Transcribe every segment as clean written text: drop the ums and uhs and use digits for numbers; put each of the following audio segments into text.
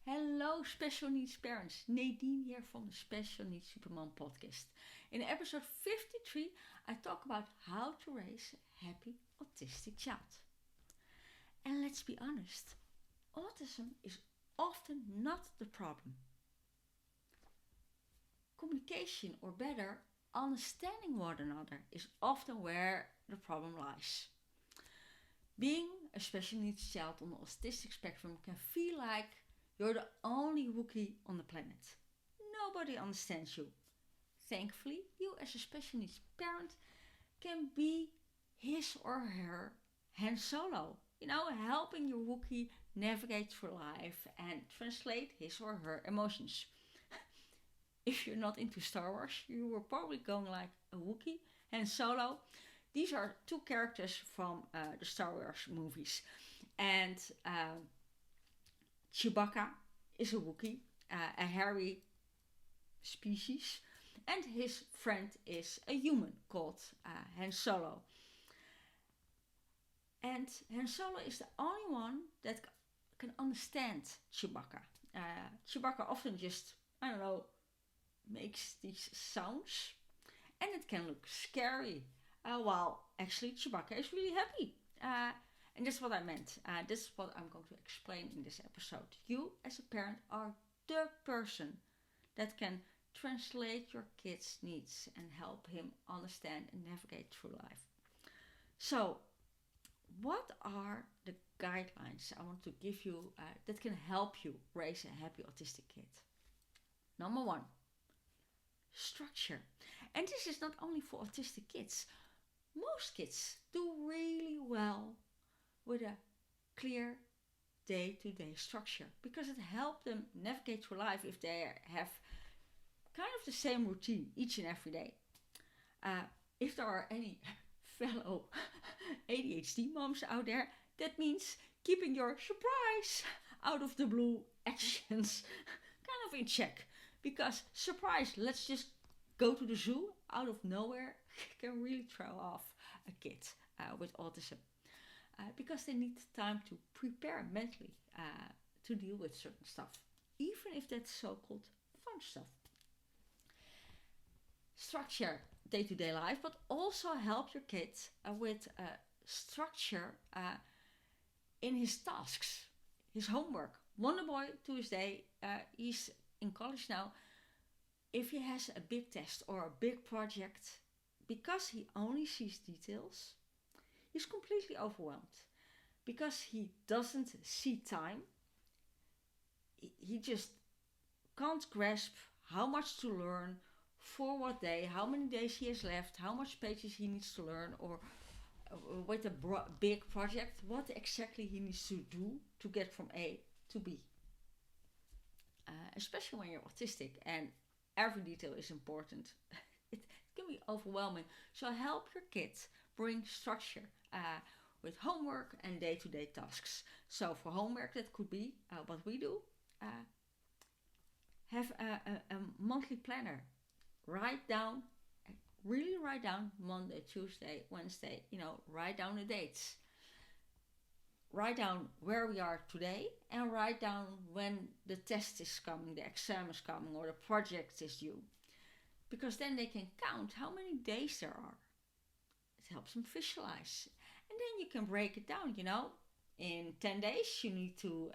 Hello, Special Needs parents. Nadine here from the Special Needs Supermom podcast. In episode 53, I talk about how to raise a happy autistic child. And let's be honest, autism is often not the problem. Communication, or better, understanding one another is often where the problem lies. Being a special needs child on the autistic spectrum can feel like you're the only Wookie on the planet. Nobody understands you. Thankfully, you as a special needs parent can be his or her Han Solo. Helping your Wookie navigate through life and translate his or her emotions. If you're not into Star Wars, you were probably going like a Wookie, Han Solo. These are two characters from the Star Wars movies. And Chewbacca is a Wookiee, a hairy species, and his friend is a human called Han Solo. And Han Solo is the only one that can understand Chewbacca. Chewbacca often just, makes these sounds, and it can look scary, while actually Chewbacca is really happy. And that's what I meant. That's what I'm going to explain in this episode. You, as a parent, are the person that can translate your kid's needs and help him understand and navigate through life. So, what are the guidelines I want to give you that can help you raise a happy autistic kid? Number one, structure. And this is not only for autistic kids. Most kids do really well with a clear day-to-day structure because it helps them navigate through life if they have kind of the same routine each and every day. If there are any fellow ADHD moms out there, that means keeping your surprise out of the blue actions kind of in check. Because surprise, let's just go to the zoo out of nowhere, can really throw off a kid with autism. Because they need time to prepare mentally to deal with certain stuff, even if that's so-called fun stuff. Structure day-to-day life, but also help your kid with structure in his tasks, his homework. Wonder Boy, to his day, he's in college now. If he has a big test or a big project, because he only sees details, he's completely overwhelmed. Because he doesn't see time, he just can't grasp how much to learn, for what day, how many days he has left, how much pages he needs to learn, or with a big project, what exactly he needs to do to get from A to B. Especially when you're autistic and every detail is important. It can be overwhelming. So help your kids bring structure with homework and day-to-day tasks. So for homework, that could be what we do. Have a monthly planner. Write down Monday, Tuesday, Wednesday, write down the dates. Write down where we are today and write down when the test is coming, the exam is coming, or the project is due. Because then they can count how many days there are. It helps them visualize. And then you can break it down, In 10 days you need to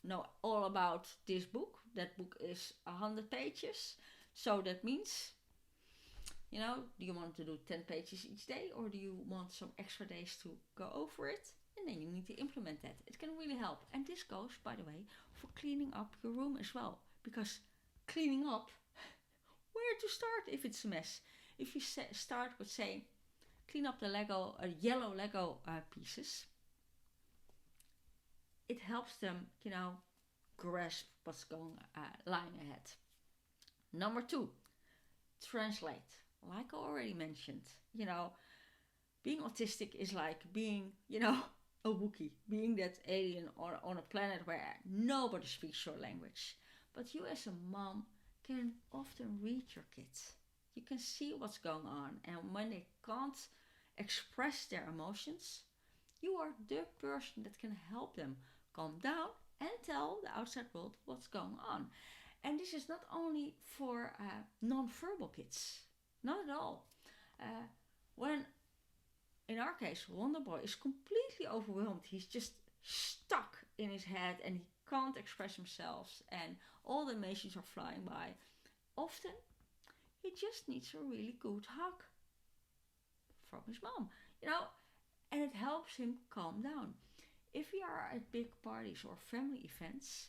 know all about this book. That book is 100 pages. So that means, do you want to do 10 pages each day, or do you want some extra days to go over it? And then you need to implement that. It can really help. And this goes, by the way, for cleaning up your room as well. Because cleaning up, where to start if it's a mess? If you start with saying, clean up the yellow Lego pieces, it helps them, grasp what's lying ahead. Number 2, translate. Like I already mentioned, being autistic is like being, a Wookie, being that alien on a planet where nobody speaks your language. But you as a mom can often read your kids. You can see what's going on, and when they can't express their emotions, you are the person that can help them calm down and tell the outside world what's going on. And this is not only for non-verbal kids, not at all. When, in our case, Wonder Boy is completely overwhelmed, he's just stuck in his head and he can't express himself and all the emotions are flying by. Often, he just needs a really good hug from his mom, and it helps him calm down. If we are at big parties or family events,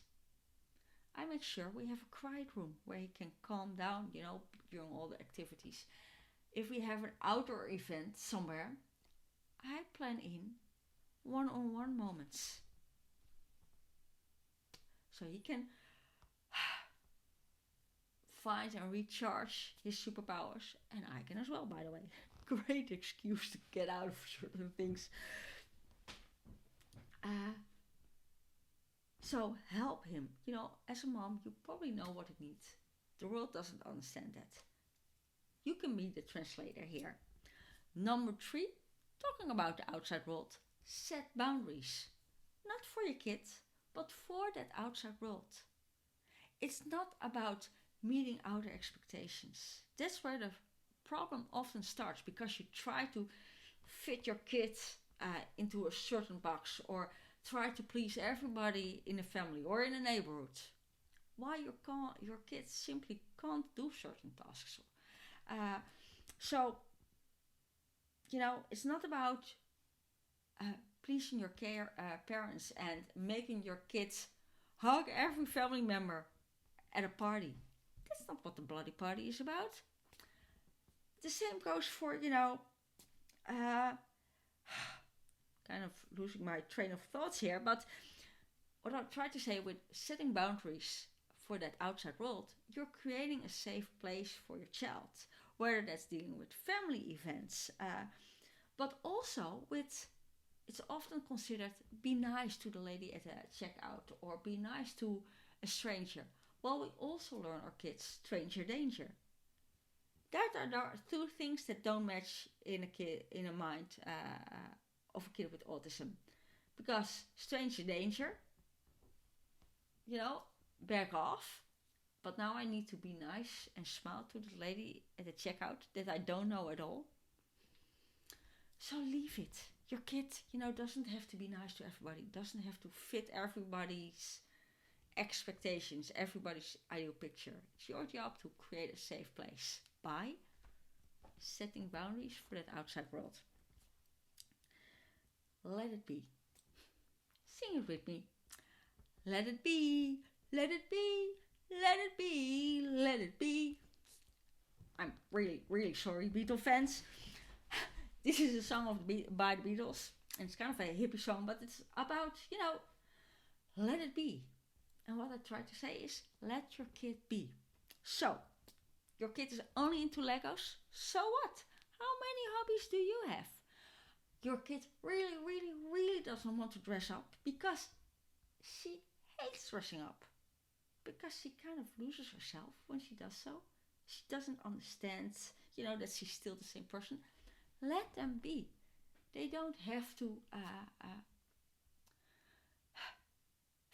I make sure we have a quiet room where he can calm down, during all the activities. If we have an outdoor event somewhere, I plan in one-on-one moments. So he can find and recharge his superpowers, and I can as well, by the way. Great excuse to get out of certain things. So help him. As a mom, you probably know what it needs. The world doesn't understand that. You can be the translator here. Number 3, talking about the outside world. Set boundaries. Not for your kids, but for that outside world. It's not about meeting outer expectations. That's where the problem often starts, because you try to fit your kids into a certain box or try to please everybody in the family or in the neighborhood, while your kids simply can't do certain tasks. So it's not about pleasing your parents and making your kids hug every family member at a party. That's not what the bloody party is about. The same goes for, kind of losing my train of thoughts here, but what I try to say with setting boundaries for that outside world, you're creating a safe place for your child, whether that's dealing with family events, but also with, it's often considered, be nice to the lady at the checkout or be nice to a stranger. Well, we also learn our kids stranger danger. That are 2 things that don't match in a mind of a kid with autism. Because stranger danger, back off. But now I need to be nice and smile to the lady at the checkout that I don't know at all. So leave it. Your kid, doesn't have to be nice to everybody. Doesn't have to fit everybody's expectations, everybody's ideal picture. It's your job to create a safe place by setting boundaries for that outside world. Let it be. Sing it with me. Let it be, let it be, let it be, let it be. I'm really, really sorry, Beatle fans. This is a song by the Beatles, and it's kind of a hippie song, but it's about, let it be. And what I try to say is, let your kid be. So, your kid is only into Legos, so what? How many hobbies do you have? Your kid really, really, really doesn't want to dress up because she hates dressing up. Because she kind of loses herself when she does so. She doesn't understand, that she's still the same person. Let them be. They don't have to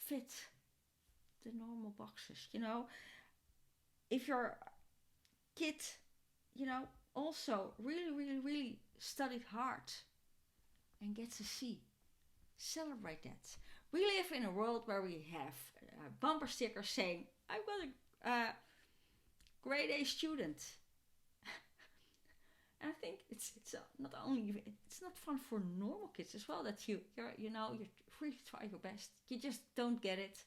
fit the normal boxes, If your kid, also really, really, really studied hard and gets a C, celebrate that. We live in a world where we have bumper stickers saying, I was a grade A student. And I think it's not only, it's not fun for normal kids as well, that you really try your best. You just don't get it,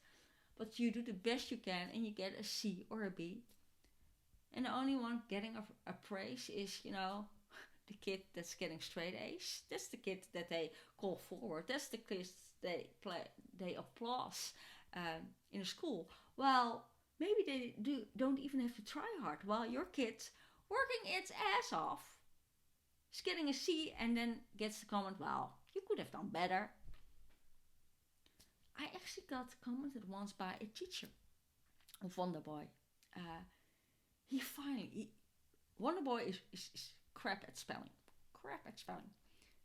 but you do the best you can and you get a C or a B. And the only one getting a praise is, the kid that's getting straight A's. That's the kid that they call forward. That's the kids they applaud in a school. Well, maybe they don't even have to try hard. While your kid, working its ass off, is getting a C and then gets the comment, well, you could have done better. I actually got commented once by a teacher of Wonder Boy. Wonder Boy is crap at spelling.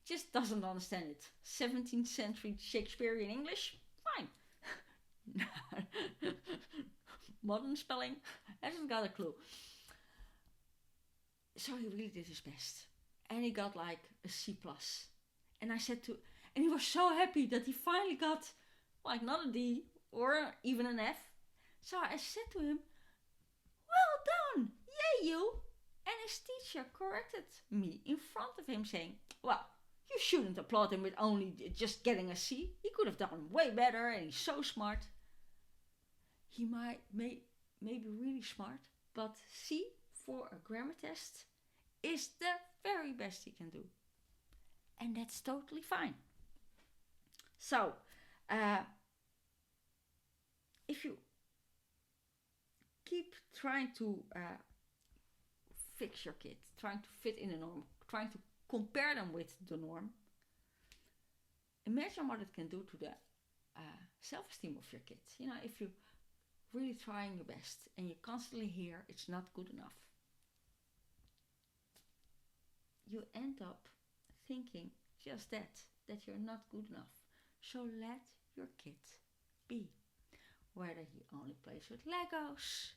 Just doesn't understand it. 17th century Shakespearean English? Fine. Modern spelling hasn't got a clue. So he really did his best. And he got like a C plus. And he was so happy that he finally got like not a D or even an F. So I said to him, well done, yay you. And his teacher corrected me in front of him saying, well, you shouldn't applaud him with only just getting a C. He could have done way better and he's so smart. He may be really smart, but C for a grammar test is the very best he can do. And that's totally fine. So, if you keep trying to fix your kid, trying to fit in the norm, trying to compare them with the norm, imagine what it can do to the self-esteem of your kids. You know, if you're really trying your best and you constantly hear it's not good enough, you end up thinking just that you're not good enough. So let your kid be. Whether he only plays with Legos,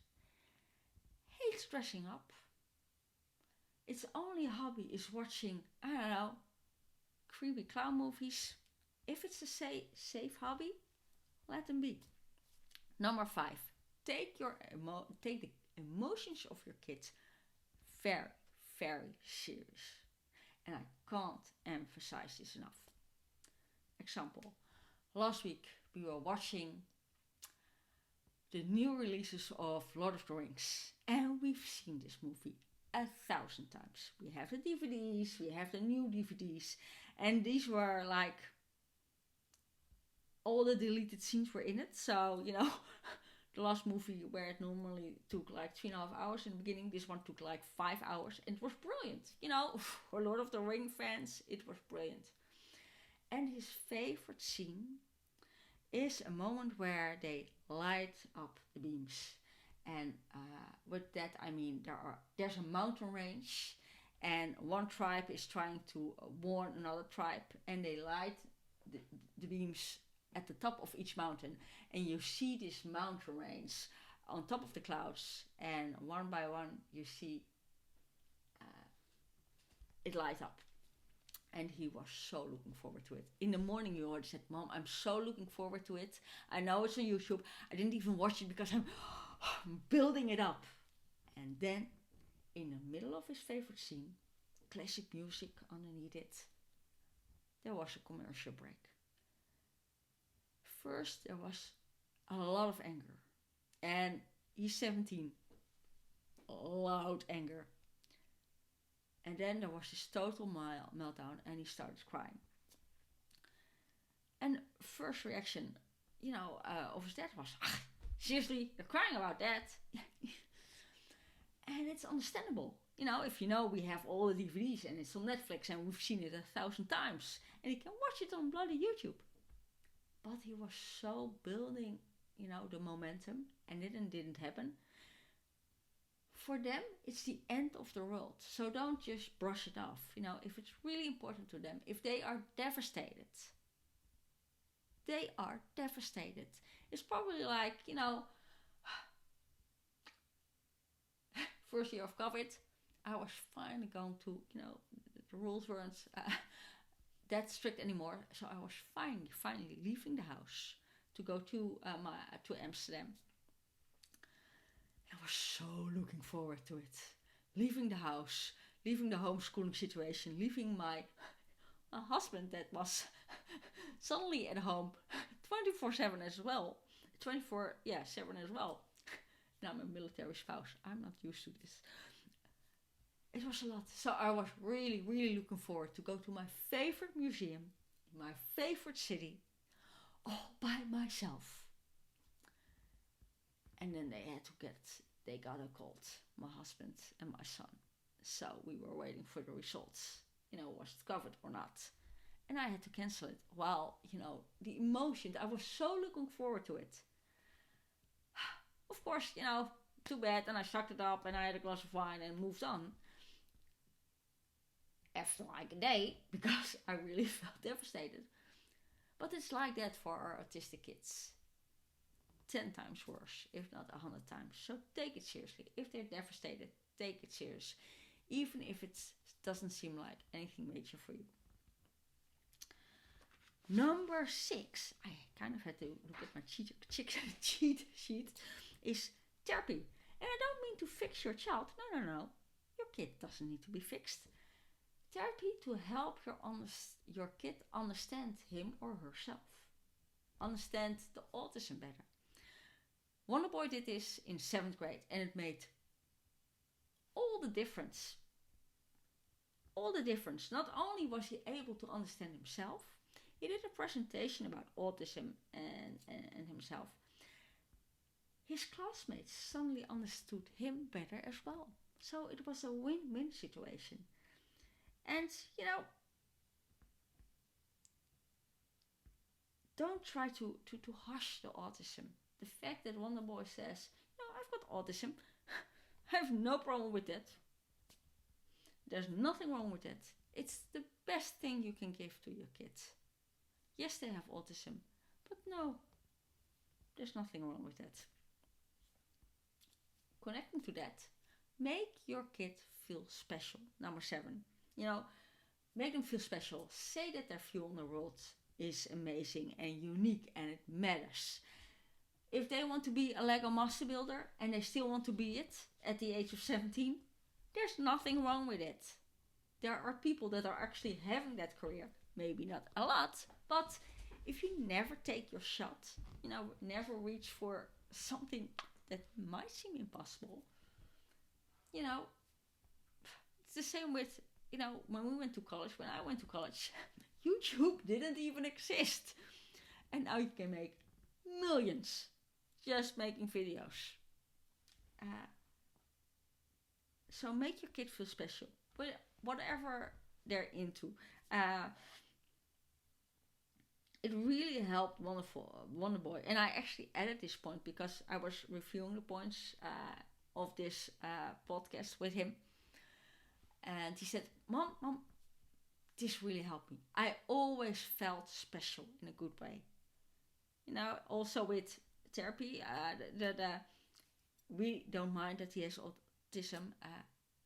hates dressing up, its only hobby is watching, I don't know, creepy clown movies. If it's a safe hobby, let them be. Number 5, take the emotions of your kids very, very serious. And I can't emphasize this enough. Example, last week we were watching the new releases of Lord of the Rings. And we've seen this movie 1,000 times. We have the DVDs, we have the new DVDs. And these were like, all the deleted scenes were in it. So, you know, the last movie where it normally took like 3.5 hours in the beginning, this one took like 5 hours. And it was brilliant. You know, for Lord of the Ring fans, it was brilliant. And his favorite scene is a moment where they light up the beams. And with that I mean there's a mountain range and one tribe is trying to warn another tribe, and they light the beams at the top of each mountain, and you see this mountain range on top of the clouds, and one by one you see it light up. And he was so looking forward to it. In the morning he already said, Mom, I'm so looking forward to it. I know it's on YouTube. I didn't even watch it because I'm building it up. And then, in the middle of his favorite scene, classic music underneath it, there was a commercial break. First, there was a lot of anger. And he's 17. Loud anger. And then there was this total meltdown and he started crying. And first reaction, you know, of his dad was, seriously, you're crying about that? And it's understandable. You know, if you know, we have all the DVDs and it's on Netflix and we've seen it 1,000 times. And you can watch it on bloody YouTube. But he was so building, you know, the momentum, and it didn't happen. For them, it's the end of the world. So don't just brush it off. You know, if it's really important to them, if they are devastated, It's probably like, you know, first year of COVID, I was finally going to, you know, the rules weren't that strict anymore. So I was finally leaving the house to go to Amsterdam. I was so looking forward to it. Leaving the house, leaving the homeschooling situation, leaving my husband that was suddenly at home 24/7 as well. 7 as well. Now I'm a military spouse. I'm not used to this. It was a lot. So I was really, really looking forward to go to my favorite museum, my favorite city, all by myself. And then they got a cold, my husband and my son. So we were waiting for the results. You know, was it covered or not? And I had to cancel it. Well, you know, the emotions, I was so looking forward to it. Of course, you know, too bad. And I sucked it up and I had a glass of wine and moved on. After like a day, because I really felt devastated. But it's like that for our autistic kids. 10 times worse, if not 100 times. So take it seriously. If they're devastated, take it serious. Even if it doesn't seem like anything major for you. Number 6, I kind of had to look at my cheat sheet, is therapy. And I don't mean to fix your child. No. Your kid doesn't need to be fixed. Therapy to help your kid understand him or herself. Understand the autism better. Wonder Boy did this in 7th grade and it made all the difference. All the difference. Not only was he able to understand himself, he did a presentation about autism and himself. His classmates suddenly understood him better as well. So it was a win-win situation. And, don't try to hush the autism. The fact that Wonder Boy says, I've got autism. I have no problem with that. There's nothing wrong with it. It's the best thing you can give to your kids. Yes, they have autism, but no, there's nothing wrong with that. Connecting to that, make your kid feel special. Number 7, make them feel special. Say that their view on the world is amazing and unique and it matters. If they want to be a Lego master builder and they still want to be it at the age of 17, there's nothing wrong with it. There are people that are actually having that career. Maybe not a lot, but if you never take your shot, never reach for something that might seem impossible, it's the same with, when we went to college, when I went to college, YouTube didn't even exist. And now you can make millions just making videos. So make your kid feel special, whatever they're into. It really helped Wonder Boy. And I actually added this point because I was reviewing the points of this podcast with him. And he said, Mom, this really helped me. I always felt special in a good way. Also with therapy, we don't mind that he has autism,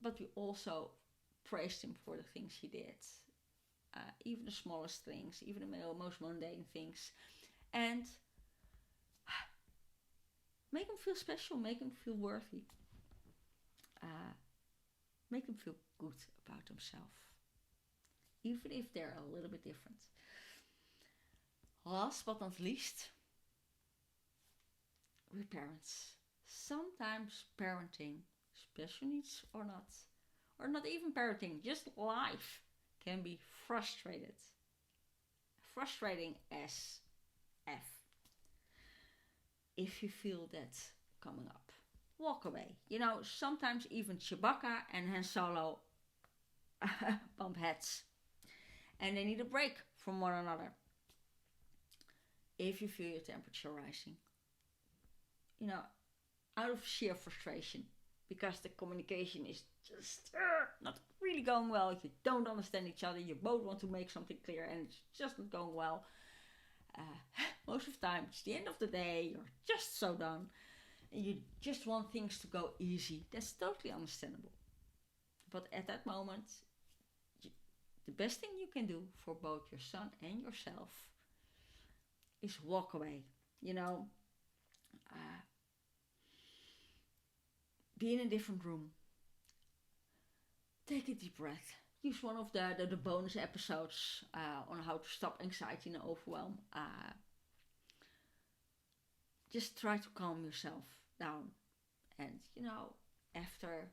but we also praised him for the things he did. Even the smallest things, even the most mundane things. And make him feel special, make him feel worthy. Make him feel good about himself. Even if they're a little bit different. Last but not least, we're parents. Sometimes parenting, special needs or not even parenting, just life can be frustrating as F. If you feel that coming up, walk away. Sometimes even Chewbacca and Han Solo bump heads and they need a break from one another. If you feel your temperature rising, out of sheer frustration, because the communication is just not really going well. You don't understand each other. You both want to make something clear and it's just not going well. Most of the time, it's the end of the day. You're just so done. And you just want things to go easy. That's totally understandable. But at that moment, the best thing you can do for both your son and yourself is walk away. Be in a different room. Take a deep breath. Use one of the bonus episodes on how to stop anxiety and overwhelm. Just try to calm yourself down. And, after,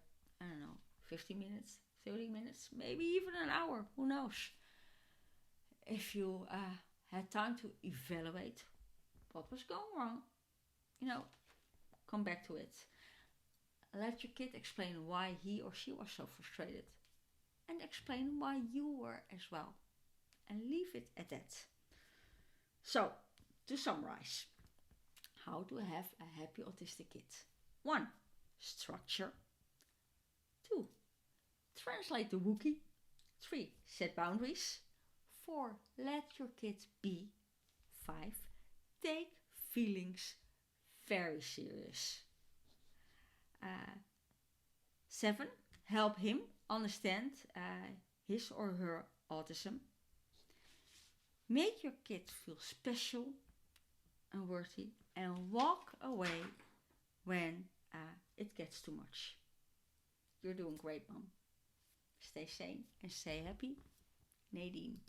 15 minutes, 30 minutes, maybe even an hour, who knows? If you had time to evaluate what was going wrong, come back to it. Let your kid explain why he or she was so frustrated. And explain why you were as well. And leave it at that. So, to summarize. How to have a happy autistic kid. 1. Structure. 2. Translate the Wookie. 3. Set boundaries. 4. Let your kid be. 5. Take feelings very serious. 7. Help him understand his or her autism. Make your kid feel special and worthy, and walk away when it gets too much. You're doing great, Mom. Stay sane and stay happy. Nadine.